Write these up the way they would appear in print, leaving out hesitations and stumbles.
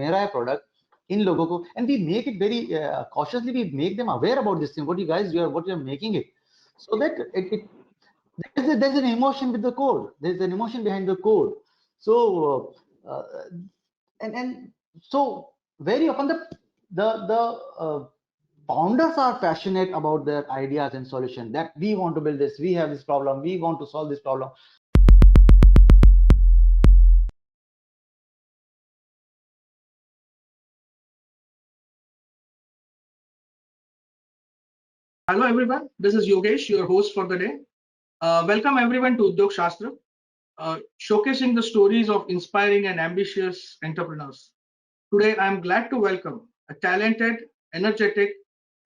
मेरा है प्रोडक्ट इन लोगों को, and we make it very cautiously, we make them aware about this thing, what you guys, what you're making it, so that there's an emotion with the code, there's an emotion behind the code. So and so very often the founders are passionate about their ideas and solution, that we want to build this, we have this problem, we want to solve this problem. Hello everyone, this is Yogesh, your host for the day. Welcome everyone to Udyog Shastra, showcasing the stories of inspiring and ambitious entrepreneurs. Today I am glad to welcome a talented, energetic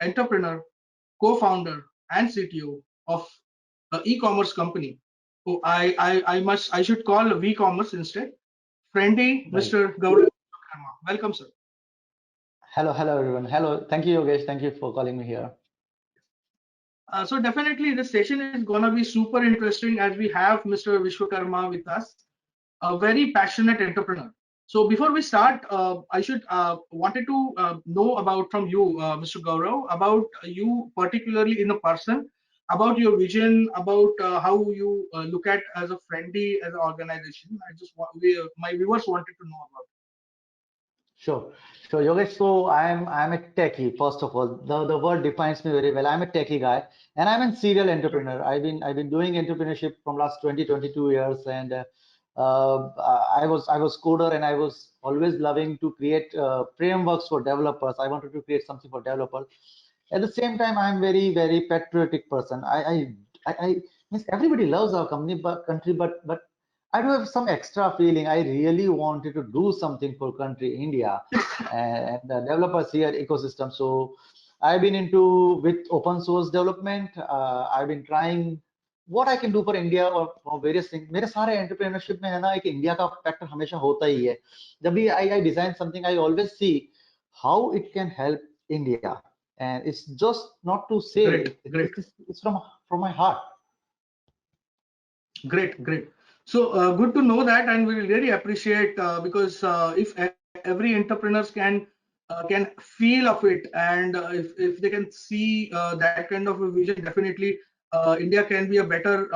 entrepreneur, co-founder and CTO of an e-commerce company, who I should call V-commerce instead. Friendly Right. Mr. Gaurav Sharma. Welcome, sir. Hello everyone. Hello, thank you Yogesh, thank you for calling me here. So definitely this session is going to be super interesting as we have Mr. Vishwakarma with us, a very passionate entrepreneur. So before we start, I should wanted to know about from you, Mr. Gaurav, about you particularly in a person, about your vision, about how you look at as a friendly as an organization. I just want my viewers wanted to know about. Sure, sure, Yogesh. So I'm a techie. First of all, the word defines me very well. I'm a techie guy, and I'm a serial entrepreneur. I've been doing entrepreneurship from last 22 years, and I was coder, and I was always loving to create frameworks for developers. I wanted to create something for developers. At the same time, I'm very patriotic person. I means everybody loves our company, but country, but I do have some extra feeling. I really wanted to do something for country India and the developers here ecosystem. So I've been into with open source development. I've been trying what I can do for India or various things. मेरे सारे entrepreneurship में है ना एक India का factor हमेशा होता ही है. जब भी I design something, I always see how it can help India, and it's just not to say Great, great. it's from my heart. Great, great. So good to know that, and we really appreciate because if every entrepreneurs can feel of it, and if they can see that kind of a vision, definitely India can be a better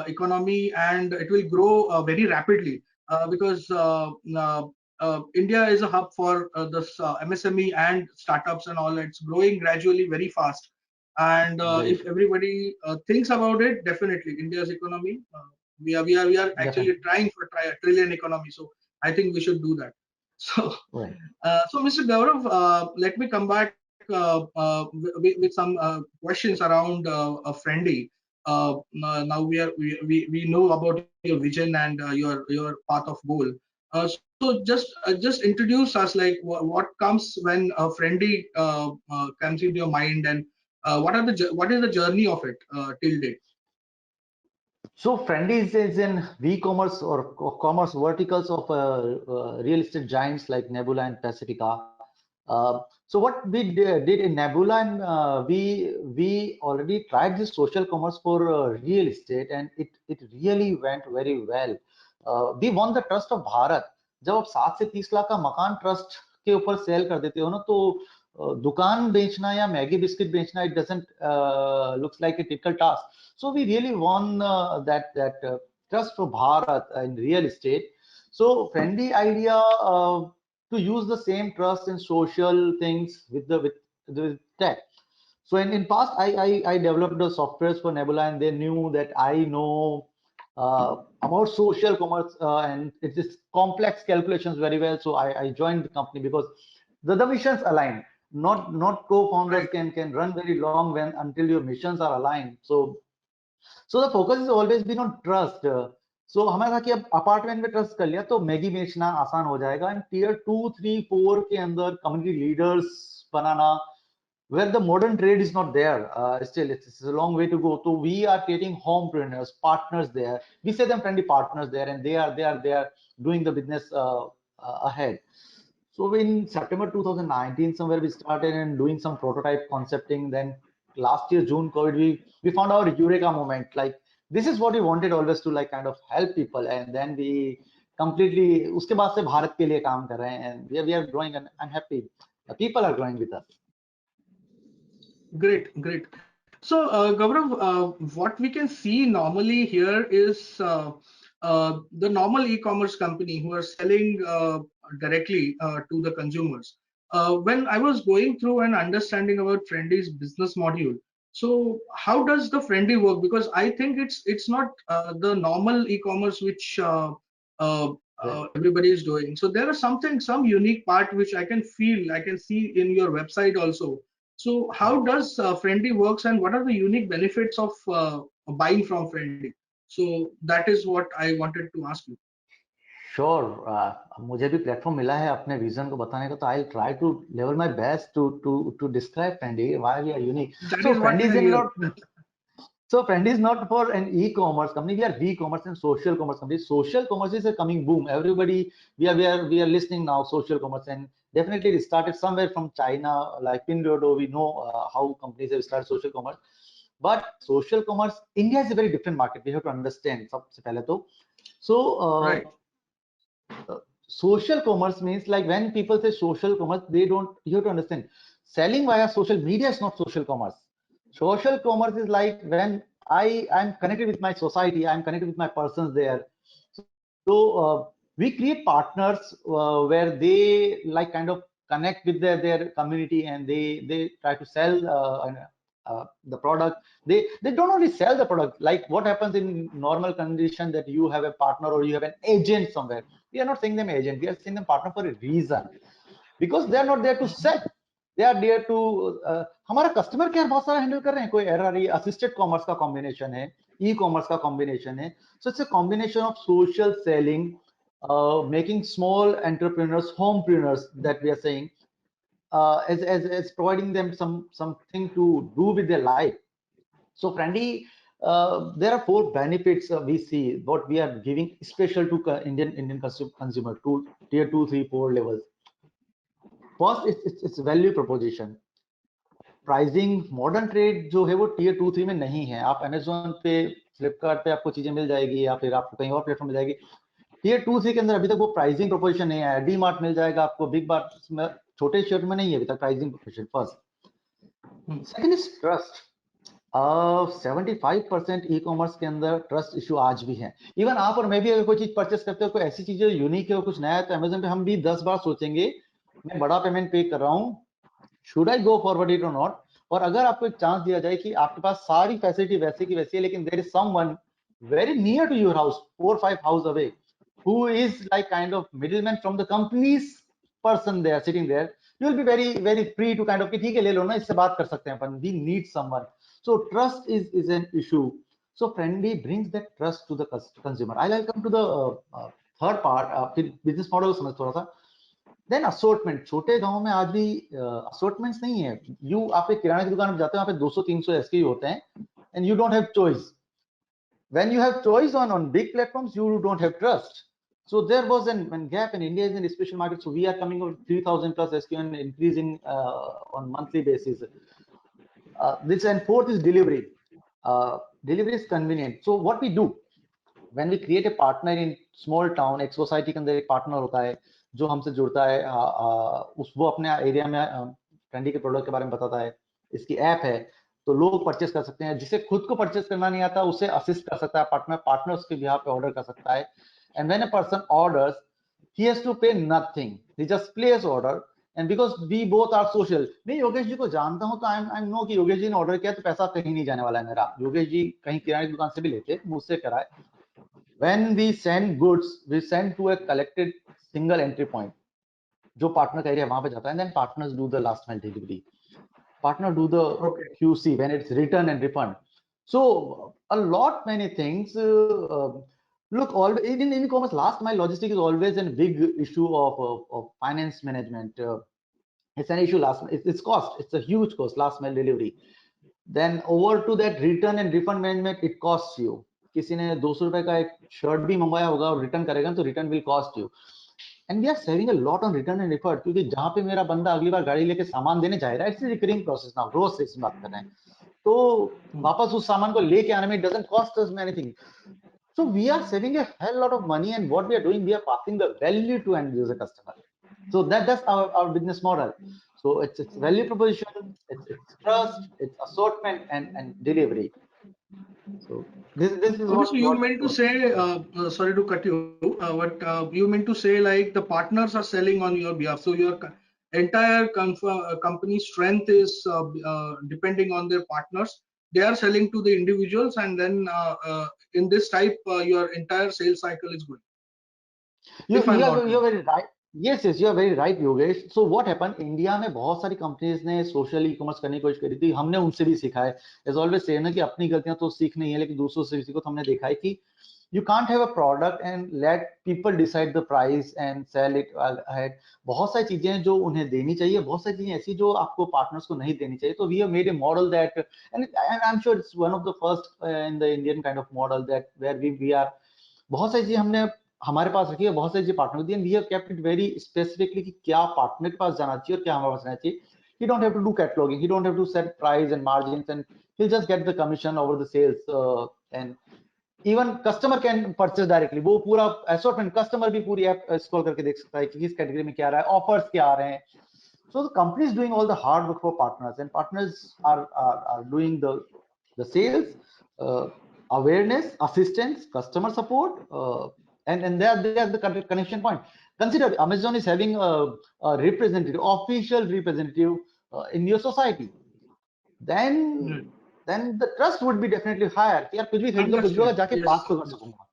economy, and it will grow very rapidly because India is a hub for this MSME and startups and all. It's growing gradually very fast, and Right. if everybody thinks about it, definitely India's economy. We are actually Definitely. trying for a trillion economy, so I think we should do that. So Right. so Mr. Gaurav, let me come back with some questions around Friendly. Now we know about your vision and your path of goal. So just introduce us, like what comes when Friendly comes into your mind, and what is the journey of it till date? So Friendly is in V-commerce or commerce verticals of real estate giants like Nebula and Pacifica. So what we did in Nebula, and we already tried this social commerce for real estate, and it really went very well. We won the trust of Bharat. जब आप 7 से 30 लाख का मकान trust के ऊपर cell कर देते हो ना, तो दुकान बेचना या मैगी बिस्किट बेचना, it doesn't looks like a typical task. So we really won that trust for Bharat in real estate. So Friendly idea to use the same trust in social things with the tech. So in past, I developed the softwares for Nebula, and they knew that I know about social commerce and it is complex calculations very well. So I joined the company because the missions align. Not co-founders Right. can run very long when until your missions are aligned. So the focus has always been on trust. So हमारा था कि अब apartment में trust कर लिया तो Maggi बेचना आसान हो जाएगा, एंड टीयर 2, 3, 4 के अंदर community leaders banana where the modern trade is not there. Still it's a long way to go. So we are creating homepreneurs, partners there. We say them friendly partners there, and they are doing the business ahead. So in September 2019, somewhere we started and doing some prototype concepting. Then last year, June, COVID, we found our eureka moment. Like this is what we wanted always to like kind of help people. And then we completely उसके बाद से भारत के लिए काम कर रहे हैं, and we are growing and I'm happy. People are growing with us. Great, great. So, Gaurav, what we can see normally here is the normal e-commerce company who are selling directly to the consumers. When I was going through and understanding about Friendly's business module, so how does the Friendly work? Because I think it's not the normal e-commerce which uh, everybody is doing. So there is some unique part which I can feel, I can see in your website also. So how does Friendly works and what are the unique benefits of buying from Friendly? So that is what I wanted to ask you. Sure. मुझे भी platform मिला है अपने vision को बताने का, तो I try to level my best to describe Friendy why we are unique. That so is what Friendy we are is here. Not So Friendly is not for an e-commerce company. We are v-commerce and social commerce company. Social commerce is a coming boom. Everybody, we are listening now social commerce, and definitely it started somewhere from China, like Pinduoduo. We know how companies have started social commerce, but social commerce, India is a very different market. We have to understand. सबसे पहले तो, so Right. social commerce means like when people say social commerce, they don't. You have to understand. Selling via social media is not social commerce. Social commerce is like when I'm connected with my society, I'm connected with my persons there. So we create partners where they like kind of connect with their community, and they try to sell the product. They don't only sell the product. Like what happens in normal condition, that you have a partner or you have an agent somewhere. We are not saying them agent. We are saying them partner for a reason, because they are not there to sell. They are there to हमारा customer care बहुत सारा handle कर रहे हैं. कोई error, ये assisted commerce का combination है, ई कॉमर्स का कॉम्बिनेशन है. So it's a combination of social selling, making small entrepreneurs, homepreneurs that we are saying, as providing them something to do with their life. So Friendly, there are 4 benefits we see what we are giving special to Indian consumer to tier 2, 3, 4 levels. First, it's value proposition. Pricing modern trade जो है वो tier 2 3 में नहीं है. आप Amazon पे, फ्लिपकार्ट पे आपको चीजें मिल जाएगी, या फिर आपको कहीं और प्लेटफॉर्म मिल जाएगी. टीयर 2 3 के अंदर अभी तक वो प्राइसिंग प्रोपोजिशन नहीं आया. डी मार्ट मिल जाएगा आपको, बिग बार्ट में, छोटे शहर में नहीं है अभी तक pricing proposition. First. Second is trust. 75% e commerce के अंदर ट्रस्ट इशू आज भी है. इवन आप और मैं भी अगर कोई चीज परचेस करते हो, कोई ऐसी चीज यूनिक है, कुछ नया है, तो अमेजोन पे हम भी 10 बार सोचेंगे, मैं बड़ा पेमेंट पे कर रहा हूँ, should I go forward it और नॉट. और अगर आपको एक चांस दिया जाए कि आपके पास सारी फैसिलिटी वैसे की वैसी है, लेकिन there is someone very near to your house, 4-5 house away, who is like kind of middleman from the company's person there sitting there, you will be very free to kind of कि ठीक है ले लो ना, इससे बात कर सकते हैं अपन. We need someone. So trust is an issue. So Friendly brings that trust to the consumer. I'll come to the third part. फिर business model समझ थोड़ा सा. Then assortment. छोटे गांव में आज भी असोर्टमेंट्स नहीं है. आप एक किराने की दुकान में जाते हो, वहां पे 200-300 एसकेयू होते हैं, and you don't have choice. When you have choice on big platforms, you don't have trust. So there was an gap in India is in a special market. So we are coming over 3,000 plus SKU and increasing on monthly basis. This and fourth is delivery. Delivery is convenient. So what we do when we create a partner in small town, एक society के अंदर एक partner होता है जो हमसे जुड़ता है, वो अपने एरिया में फ्रेंडली के प्रोडक्ट के बारे में बताता है. इसकी ऐप है तो लोग परचेस कर सकते हैं. जिसे खुद को परचेस करना नहीं आता, उसे असिस्ट कर सकता है पार्टनर उसके बिहाफ पे ऑर्डर कर सकता है. And when a person orders, he has to pay nothing, he just place order. And because we both are social, मैं योगेश जी को जानता हूं, तो आई नो कि योगेश जी ने ऑर्डर किया तो पैसा कहीं नहीं जाने वाला है मेरा. योगेश जी कहीं किराने की दुकान से भी लेते, मुझसे कराए. When we send goods, we send to a collected single entry point. जो पार्टनर का एरिया वहां पे जाता है, and then partners do the last mile delivery. Partner do the QC when it's return and refund. So a lot many things. Look, all in e-commerce, last mile logistics is always a big issue of finance management. It's an issue. It's cost. It's a huge cost. Last mile delivery. Then over to that return and refund management, it costs you. किसी ने 200 रुपए का एक shirt भी मंगवाया होगा और return करेगा तो return will cost you. And we are saving a lot on return and refund, क्योंकि जहां पे मेरा बंदा अगली बार गाड़ी लेके सामान देने जाएगा, इट्स रिकरिंग प्रोसेस. नाउ रोज से बात कर रहे हैं, तो वापस उस सामान को लेके आने में doesn't cost us anything. So we are saving a hell lot of money, and what we are doing, we are passing the value to end user customer. So that's our business model. So it's value proposition, it's trust, it's assortment, and delivery. So this is Okay, so you meant to what say, sorry to cut you, but you meant to say like the partners are selling on your behalf. So your entire company's strength is depending on their partners. They are selling to the individuals, and then in this type, your entire sales cycle is good. If I'm not you're wrong. very right. Yes, you are very right, Yogesh. So what happened, India में बहुत सारी companies ने social e commerce करने की कोशिश करी थी, हमने उनसे भी सीखा है. एज ऑलवेज से ना कि अपनी गलतियां तो सीख नहीं है, लेकिन दूसरों से भी सीखो. तो हमने देखा है कि you can't have a product and let people decide the price and sell it ahead. बहुत सारी चीजें हैं जो उन्हें देनी चाहिए, बहुत सारी चीजें ऐसी जो आपको पार्टनर्स को नहीं देनी चाहिए. तो we have made a model that, and I'm sure it's one of the first in the Indian kind of model that where we are, बहुत सारी चीजें हमने हमारे पास रखी है, बहुत सारी चीजें पार्टनर को दी, and we have kept it very specifically कि क्या पार्टनर के पास जाना चाहिए और क्या हमारे पास रहना चाहिए. He don't have to do cataloging, he don't have to set price and margins, and he'll just get the commission over the sales. And even customer can purchase directly, वो पूरा असॉर्टमेंट कस्टमर भी पूरी app scroll करके देख सकता है कि किस कैटेगरी में क्या आ रहा है, ऑफर्स क्या आ रहे हैं. So the company is doing all the hard work for partners, and partners are doing the sales, uh, awareness, assistance, customer support, and they are the connection point. Consider Amazon is having a representative, official representative in your society. Hmm. Then the trust would be definitely higher कि यार कुछ भी खरीद लो, कुछ भी होगा, Understood. जाके Yes. बात तो कर सकूंगा.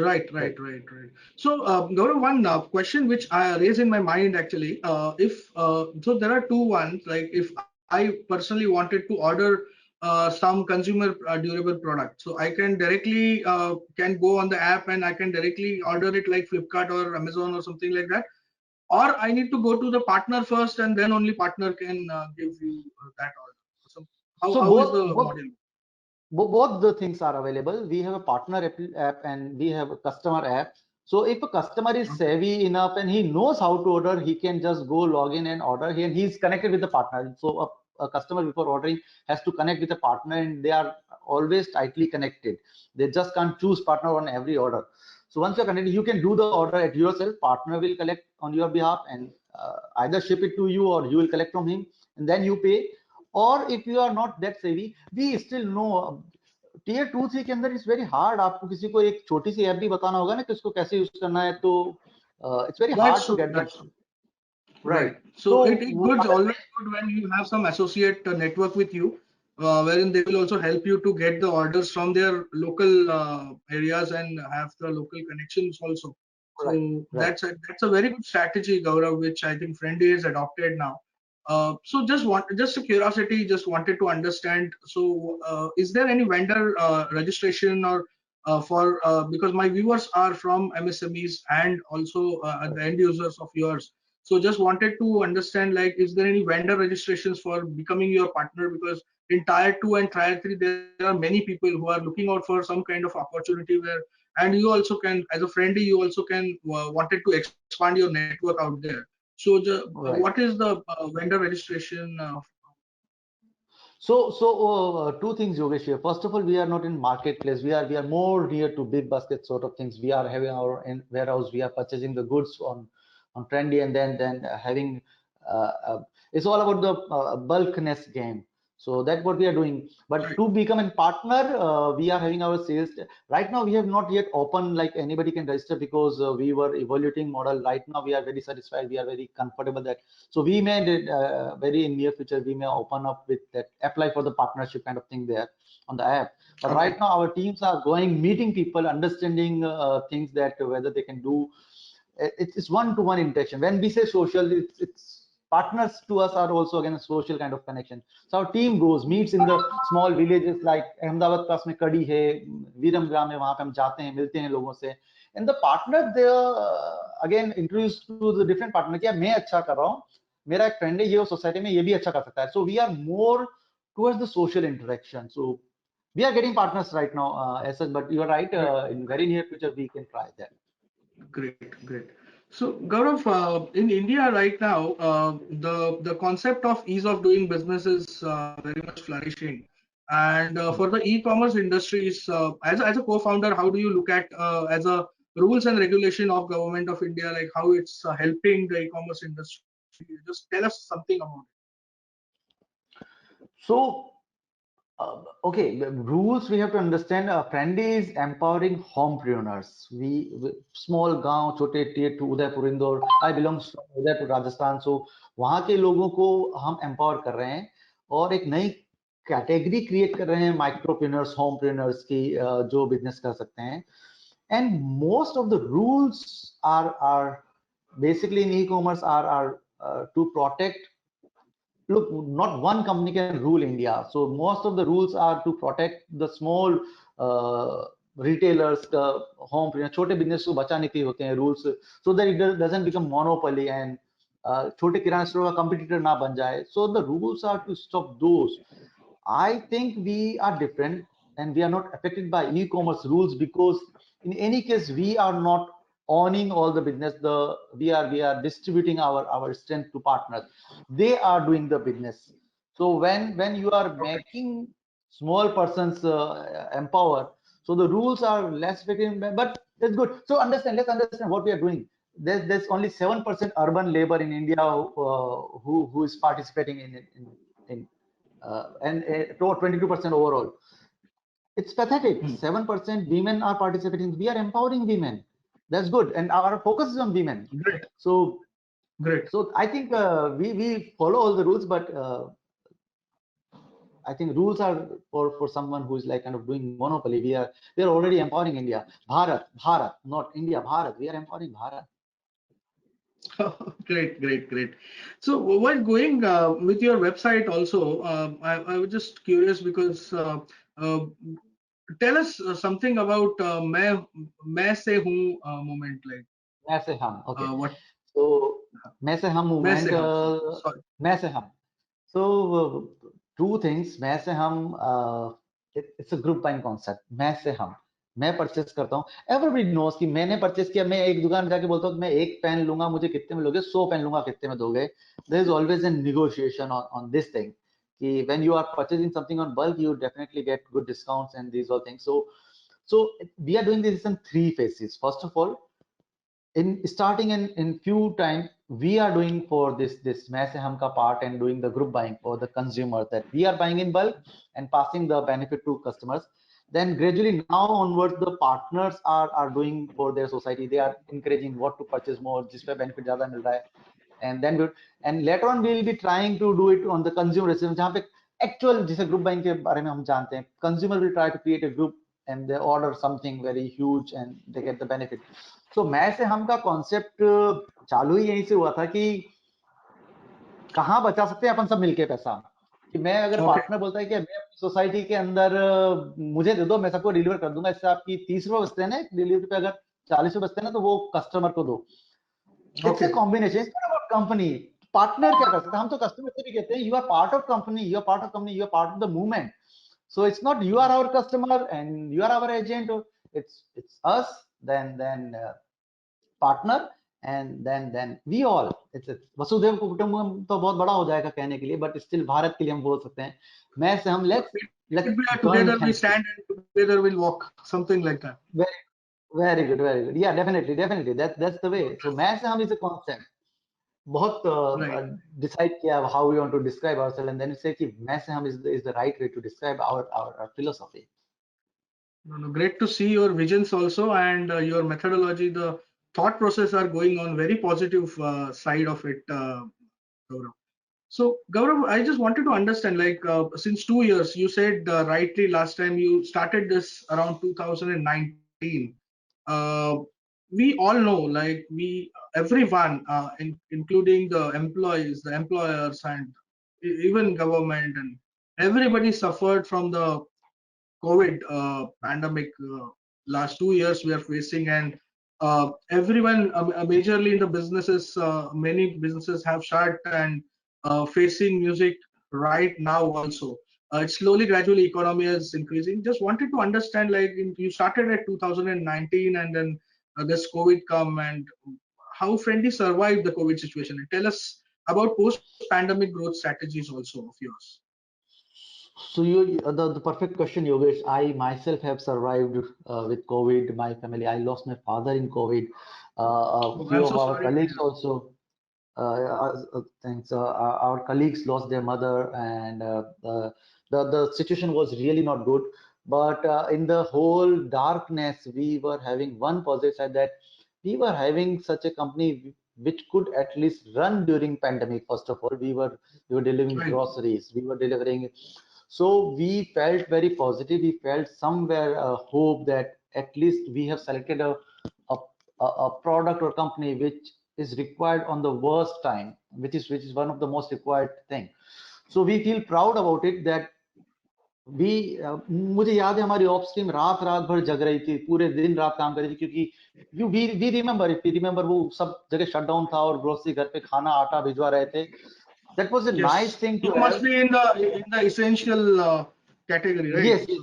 Right, right, right, right. So, Gaurav, one question which I raise in my mind actually, if so, there are two ones. Like, if I personally wanted to order some consumer durable product, so I can directly can go on the app and I can directly order it like Flipkart or Amazon or something like that, or I need to go to the partner first and then only partner can give you that order. So, So how is the model? both the things are available. We have a partner app and we have a customer app. So if a customer is Okay. savvy enough and he knows how to order, he can just go log in and order. And he's connected with the partner. So a customer before ordering has to connect with the partner, and they are always tightly connected. They just can't choose partner on every order. So once you're connected, you can do the order at yourself. Partner will collect on your behalf and either ship it to you, or you will collect from him, and then you pay. और if you are not that savvy, we still know tier 2-3 के अंदर it's very hard. आपको किसी को एक छोटी सी app भी बताना होगा ना कि उसको कैसे यूज करना है, तो it's very hard That's too true. Get that That's true. Right. Right. So तो it good always good when you have some associate network with you, wherein they will also help you to get the orders from their local areas and have the local connections also. Right So right. that's a very good strategy, Gaurav, which I think Friendly is adopted now. So just a curiosity, just wanted to understand. So is there any vendor registration or for because my viewers are from MSMEs and also the end users of yours. So just wanted to understand, like, is there any vendor registrations for becoming your partner? Because in tier 2 and tier 3, there are many people who are looking out for some kind of opportunity where, and you also can, as a friendly, you also can wanted to expand your network out there. So what Right. is the vendor registration? So two things, Yogesh here. First of all, we are not in marketplace. We are more near to big basket sort of things. We are having our in warehouse. We are purchasing the goods on Trendy, and then having it's all about the bulkness game. So that's what we are doing. But Right. to become a partner, we are having our sales. Right now, we have not yet opened like anybody can register, because we were evaluating model. Right now, we are very satisfied. We are very comfortable that, so we may very in near future, we may open up with that, apply for the partnership kind of thing there on the app. But Okay. right now our teams are going, meeting people, understanding things that whether they can do. It's one-to-one interaction. When we say social, it's partners to us are also again a social kind of connection. So our team goes, meets in the small villages like Ahmedabad पास में कड़ी है, वीरम ग्राम है, वहां पे हम जाते हैं, मिलते हैं लोगों से. And the partner there again introduced to the different partner कि यार मैं अच्छा कर रहा हूँ, मेरा एक फ्रेंड है ये सोसाइटी में ये भी अच्छा कर सकता है. So we are more towards the social interaction. So we are getting partners right now as such, but you are right, Great. in very near future we can try that. Great, great. So, Gaurav, in India right now, the concept of ease of doing business is very much flourishing, And for the e-commerce industries, as a co-founder, how do you look at as a rules and regulation of government of India, like how it's helping the e-commerce industry? Just tell us something about it. So, okay, the rules we have to understand. Friendly is empowering homepreneurs. Small गांव छोटे tier 2 Udaipur Indore. I belongs to Udaipur Rajasthan. So वहाँ के लोगों को हम empower कर रहे हैं और एक नई कैटेगरी क्रिएट कर रहे हैं माइक्रोप्रेन्योर्स होमप्रेन्योर्स की जो बिजनेस कर सकते हैं. And most of the rules are basically in e-commerce are to protect. Look, not one company can rule India. So most of the rules are to protect the small retailers, home छोटे business को बचाने के लिए होते हैं rules, so that it doesn't become monopoly and छोटे किराना store का competitor ना बन जाए. So the rules are to stop those. I think we are different and we are not affected by e-commerce rules because in any case we are not owning all the business. We are distributing our strength to partners. They are doing the business. So when you are making small persons empower, so the rules are less effective, but that's good. So let's understand what we are doing. There's only 7% urban labor in India who is participating in and 22% overall. It's pathetic. 7% women are participating. We are empowering women. That's good, and our focus is on women. Great. So Great. so I think we follow all the rules, but I think rules are for someone who is like kind of doing monopoly. We are already empowering India. Bharat, not India. Bharat. We are empowering Bharat. Great. So while going with your website also, I was just curious because tell us something about मैं से हूँ movement, like मैं से हम. Okay. what So मैं से हम मैं movement. से हम. Sorry. मैं से हम. So two things. मैं से हम. It's a group buying concept. मैं से हम. मैं परचेस करता हूँ. Everybody knows कि मैंने परचेस किया. मैं एक दुकान जाके बोलता हूँ कि मैं एक पेन लूंगा, मुझे कितने में लोगे? 100 पेन लूंगा, कितने में दोगे? There is always a negotiation on this thing. कि when you are purchasing something on bulk, you definitely get good discounts and these all things. So we are doing this in 3 phases. First of all, in starting in few time, we are doing for this maise hum ka part and doing the group buying for the consumer, that we are buying in bulk and passing the benefit to customers. Then gradually now onwards, the partners are doing for their society. They are encouraging what to purchase more, jis pe benefit zyada mil raha hai. And then and later on we will be trying to do it on the consumer system, jahan pe actual जैसे group buying के बारे में हम जानते हैं, consumer will try to create a group and they order something very huge and they get the benefit. So मैं से हम का कॉन्सेप्ट चालू ही यहीं से हुआ था कि कहाँ बचा सकते हैं अपन सब मिलके पैसा. कि मैं अगर पार्टनर बोलता है कि मैं अपनी सोसाइटी के अंदर मुझे दे दो, मैं सबको डिलीवर कर दूंगा, इससे आपकी 30 रुपए बचते हैं ना डिलीवरी पे, अगर 40 रुपए बचते हैं ना, तो वो कस्टमर को दो. It's a combination. It's not about company. Partner क्या कर सकते हैं? हम तो कस्टमर से भी कहते हैं you are part of company, you are part of company, you are part of the movement. So it's not you are our customer and you are our agent. It's us, then partner, and then we all. It's वसुधैव कुटुंबकम तो बहुत बड़ा हो जाएगा कहने के लिए, but still Bharat के लिए हम बोल सकते हैं मैं से हम. Let's together we stand and together we'll walk, something like that. Very good. Yeah, definitely. That's the way. So मैं से हम is a concept. बहुत decide किया how we want to describe ourselves, and then we say कि मैं से हम is the right way to describe our philosophy. No, great to see your visions also, and your methodology, the thought process are going on very positive side of it, Gaurav. So Gaurav, I just wanted to understand, like since 2 years, you said rightly last time you started this around 2019. Uh, we all know, like everyone, including the employees, the employers, and even government, and everybody suffered from the COVID pandemic. Last 2 years we are facing, and everyone, majorly in the businesses, many businesses have shut and facing music right now also. It's slowly, gradually, economy is increasing. Just wanted to understand, like you started at 2019, and then this COVID come, and how Friendly survived the COVID situation. And tell us about post-pandemic growth strategies also of yours. So the perfect question, Yogesh. I myself have survived with COVID. My family, I lost my father in COVID. A Oh, few I'm of so our sorry to colleagues hear. also. Thanks. Our colleagues lost their mother, and the situation was really not good. But in the whole darkness, we were having one positive side, that we were having such a company which could at least run during pandemic. First of all, we were delivering Right. groceries, we were delivering. So we felt very positive. We felt somewhere hope that at least we have selected a, a product or company which is required on the worst time, which is one of the most required thing. So we feel proud about it that we मुझे याद है हमारी ops team रात रात भर जग रही थी, पूरे दिन रात काम कर रही थी, क्योंकि you we remember if we remember वो सब जगह शट डाउन था और ग्रोसरी घर पे खाना आटा भिजवा रहे थे. That was a Yes. Nice thing You too must have. be in the essential category, right? Yes, yes,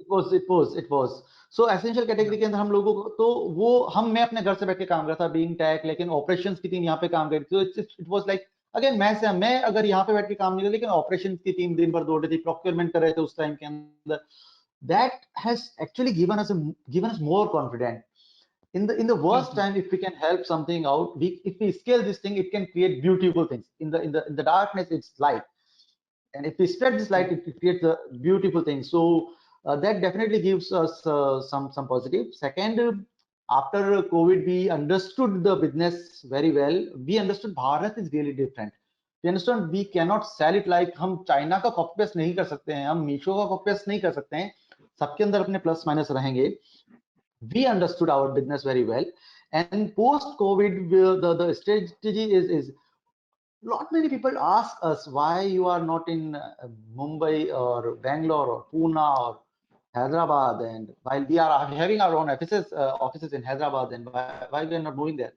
So it was. So essential category yeah. के अंदर हम लोगों को तो वो मैं अपने घर से बैठ के काम करता था बीइंग टैक, लेकिन ऑपरेशंस की टीम यहाँ पे काम करती थी. तो इट वाज लाइक अगेन मैं अगर यहाँ पे बैठ के काम नहीं करता, लेकिन ऑपरेशंस की टीम दिन भर दौड़ रही थी, प्रोक्योरमेंट कर रहे थे उस टाइम के अंदर. That has actually given us more confidence. In the worst Mhm. time, if we can help something out, if we scale this thing, it can create beautiful things. In the darkness, it's light, and if we spread this light, Right. it creates a beautiful thing. So that definitely gives us some positive. Second, after COVID, we understood the business very well. We understood Bharat is really different. We understand we cannot sell it like हम China का copy paste नहीं कर सकते हैं, हम मीशो का copy paste नहीं कर सकते हैं. सबके अंदर अपने प्लस माइनस रहेंगे. We understood our business very well, and post COVID, the strategy is lot many people ask us why you are not in Mumbai or Bangalore or Pune or Hyderabad, and while we are having our own offices in Hyderabad, and why we are not moving there.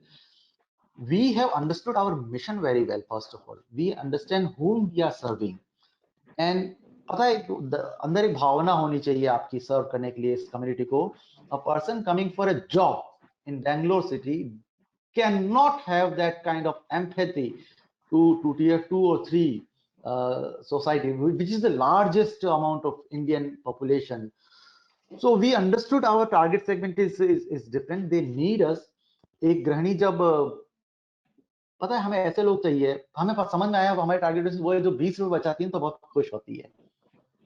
We have understood our mission very well. First of all, we understand whom we are serving, and पता है अंदर एक भावना होनी चाहिए आपकी सर्व करने के लिए इस कम्युनिटी को. A person coming for a job in Bangalore city cannot have that kind of empathy to tier 2 or 3 society, which is the largest amount of Indian population. So we understood our target segment is different. They need us. एक गृहिणी जब पता है हमें ऐसे लोग चाहिए, हमें समझ में आया हमारे टारगेट वो है जो 20 रुपए बचाती हैं तो बहुत खुश होती है.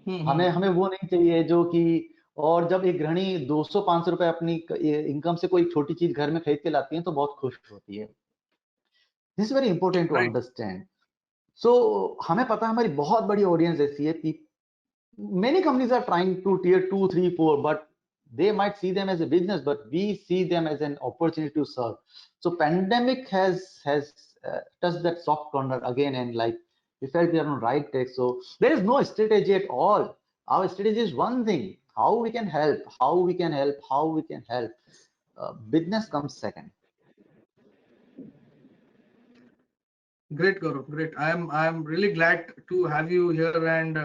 हमें Mhm. हमें वो नहीं चाहिए जो कि, और जब एक गृहिणी 200-500 रुपए अपनी इनकम से कोई छोटी चीज घर में खरीद के लाती है तो बहुत खुश होती है. This is very important to Right. Understand. So हमें पता है हमारी बहुत बड़ी ऑडियंस ऐसी है. Many companies are trying to tier 2, 3, 4, but they might see them as a business, but we see them as an opportunity to serve. So pandemic has touched that soft corner again, and like we felt we are on right track. So there is no strategy at all. Our strategy is one thing: how we can help, how we can help, how we can help. Business comes second. Great, Gaurav. Great. I am really glad to have you here and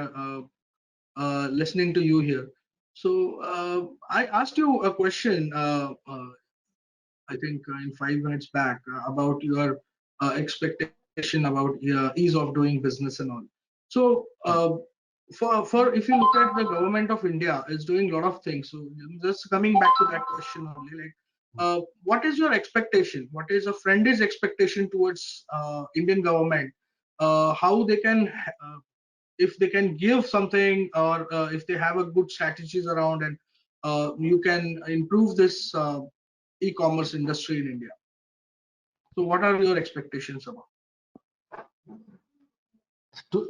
listening to you here. So I asked you a question. I think in 5 minutes back about your expectation about ease of doing business and all. So for if you look at the government of India is doing a lot of things. So just coming back to that question only, like what is your expectation? What is a friend's expectation towards Indian government? How they can if they can give something or if they have a good strategies around and you can improve this e-commerce industry in India. So what are your expectations about?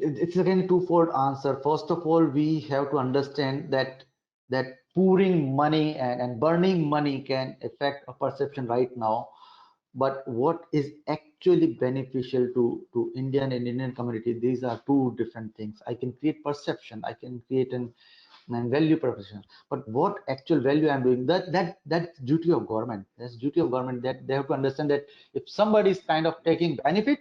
It's again a twofold answer. First of all, we have to understand that pouring money and burning money can affect a perception right now. But what is actually beneficial to Indian and Indian community, these are two different things. I can create perception, I can create an value proposition, but what actual value I'm doing, that's duty of government. That's duty of government, that they have to understand that if somebody is kind of taking benefit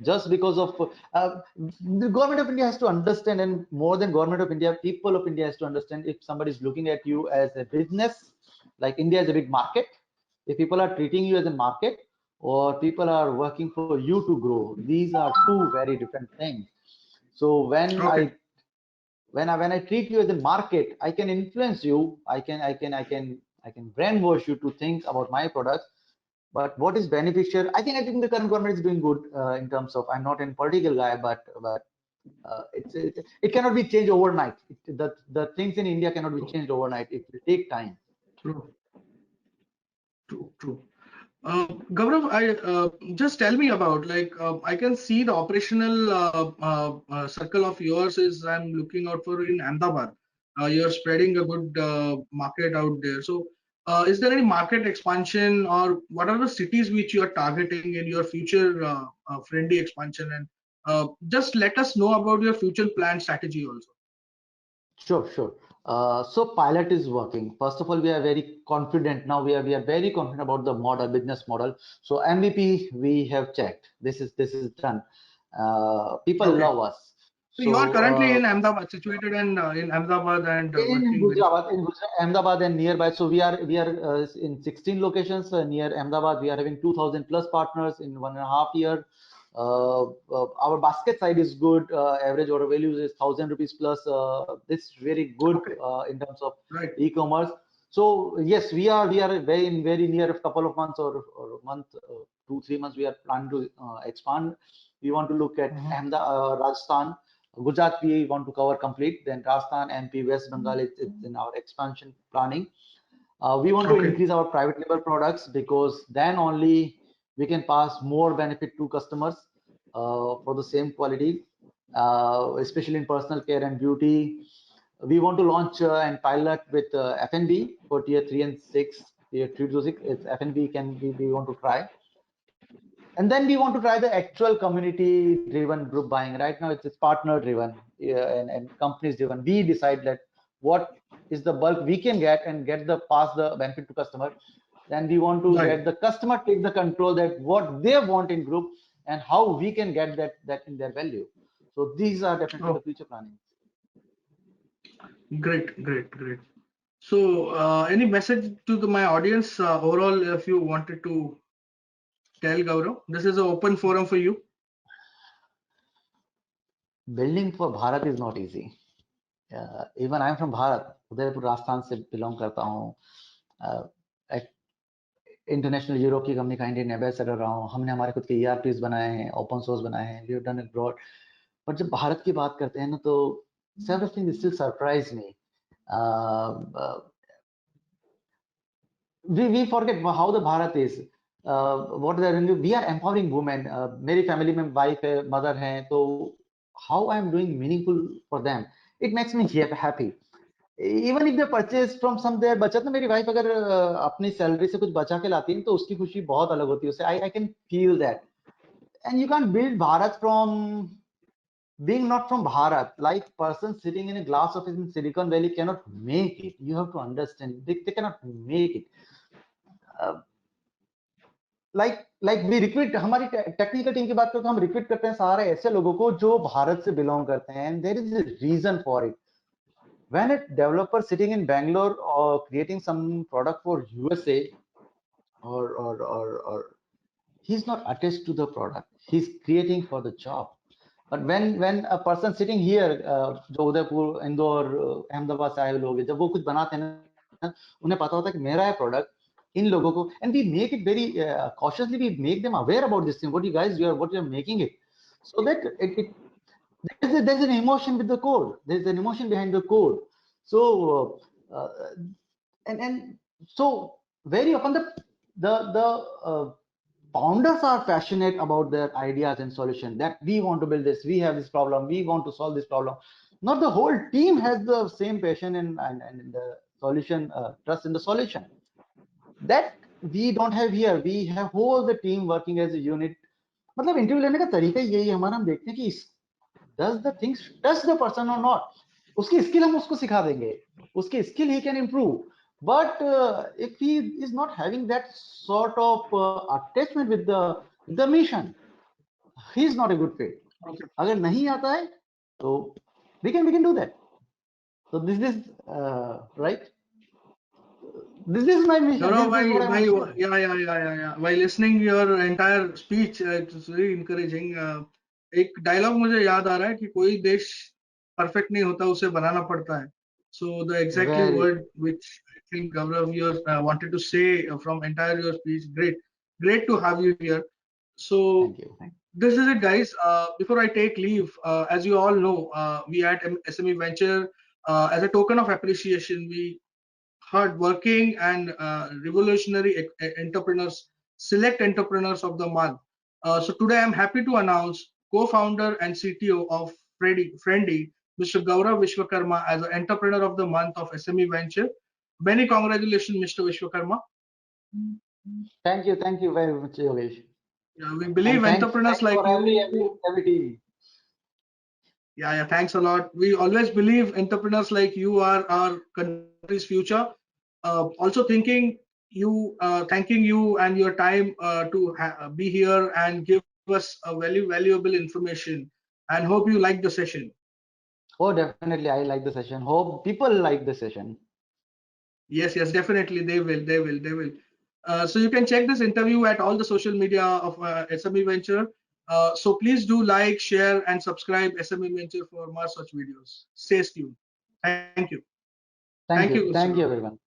just because of the government of India has to understand, and more than government of India, people of India has to understand, if somebody is looking at you as a business, like India is a big market, if people are treating you as a market or people are working for you to grow, these are two very different things. So when Okay. when I treat you as a market, I can influence you. I can brainwash you to think about my products. But what is beneficial? I think the current government is doing good in terms of. I'm not a political guy, but it cannot be changed overnight. The things in India cannot be changed overnight. It will take time. True, true. Gaurav, just tell me about, like, I can see the operational circle of yours is, I'm looking out for in Ahmedabad. You're spreading a good market out there. So, is there any market expansion, or what are the cities which you are targeting in your future friendly expansion? And just let us know about your future plan strategy also. Sure. So pilot is working. First of all, we are very confident now. We are very confident about the model, business model. So MVP we have checked. This is done. People Okay. love us. So you are So currently in Ahmedabad, situated in Ahmedabad, and in working very. Gujarat, Ahmedabad and nearby. So we are in 16 locations near Ahmedabad. We are having 2,000 plus partners in 1.5 year. Our basket size is good. Average order values is 1,000 rupees plus. This is very good Okay. in terms of Right. e-commerce. So yes, we are very near a couple of months or a month, 2-3 months. We are planning to expand. We want to look at Ahmedabad, Rajasthan. Gujarat we want to cover complete. Then Rajasthan, MP, West Bengal, it's in our expansion planning. We want to Okay. increase our private label products because then only we can pass more benefit to customers for the same quality, especially in personal care and beauty. We want to launch and pilot with FNB for tier 3 and 6, tier 3 to 6. It's FNB we want to try. And then we want to try the actual community driven group buying. Right now it's partner driven, and companies driven. We decide that what is the bulk we can get and get the pass the benefit to customer. Then we want to Right. let the customer take the control that what they want in group and how we can get that in their value. So these are definitely the Oh, future planning. great. So, any message to my audience overall, if you wanted to tell, Gaurav? This is an open forum for you. Building for Bharat is not easy. Even I'm from Bharat, Udaipur, Rajasthan से belong करता हूँ. International euro की company का Indian ambassador रहा हूँ. हमने हमारे खुद के ERPs बनाए हैं, ओपन सोर्स बनाए हैं, we have done it broad. But जब भारत की बात करते हैं ना तो several things still surprise me. We forget how the Bharat is. What we are empowering women. मेरी फैमिली में वाइफ है, मदर है, तो how I am doing meaningful for them, it makes me happy. Even if they purchase from some there बचत ना, मेरी wife अगर अपनी सैलरी से कुछ बचा के लाती है तो उसकी खुशी बहुत अलग होती है. उसे I can feel that. And you can build Bharat from being not from Bharat. Like person sitting in a glass office in Silicon Valley cannot make it. You have to understand they cannot make it. uh, like we recruit, हमारी technical team की बात करें तो हम recruit करते हैं सारे ऐसे लोगों को जो भारत से बिलोंग करते हैं. And there is a reason for it. When a developer sitting in Bangalore or creating some product for USA, or he's not attached to the product, he's creating for the job. But when a person sitting here, जो उदयपुर, इंदौर, अहमदाबाद से आए लोग हैं, जब वो कुछ बनाते हैं ना, उन्हें पता होता है कि मेरा है प्रोडक्ट इन लोगों को. And we make it very cautiously, we make them aware about this thing, what you guys what you're making it, so that there's an emotion with the code, there's an emotion behind the code. So and so very often the founders are passionate about their ideas and solution, that we want to build this, we have this problem, we want to solve this problem. Not the whole team has the same passion and the solution, trust in the solution. That we don't have here. We have whole the team working as a unit. मतलब interview लेने का तरीका ही यही है हमारा. हम देखते हैं कि does the things touch the person or not. उसकी स्किल हम उसको सिखा देंगे, उसकी skill he can improve. But if he is not having that sort of attachment with the mission, he is not a good fit. Okay. अगर नहीं आता है तो we can do that. So this is right. This is my mission. Gaurav, This is what I want to share. yeah. While listening your entire speech, it's very encouraging. एक dialogue मुझे याद आ रहा है कि कोई देश perfect नहीं होता, उसे बनाना पड़ता है. So the exactly Very word which I think Gaurav you wanted to say from entire your speech. Great to have you here. So thank you. this is it, guys. Before I take leave, as you all know, we at SME Venture, as a token of appreciation, we hardworking and revolutionary entrepreneurs, select entrepreneurs of the month. So today I'm happy to announce co-founder and CTO of Friendly, Mr. Gaurav Vishwakarma as an entrepreneur of the month of SME Venture. Many congratulations, Mr. Vishwakarma. Thank you very much, Yogesh. Yeah, we And believe entrepreneurs thanks like for you. every team. Yeah, thanks a lot. We always believe entrepreneurs like you are our country's future. Also thanking you and your time to be here and give us a very valuable information. And hope you like the session. Oh, definitely, I like the session. Hope people like the session. Yes, definitely they will. So you can check this interview at all the social media of SME Venture. So please do like, share, and subscribe SME Venture for more such videos. Stay tuned. Thank you. Thank you, Mr. Thank Gaurav. you, everyone.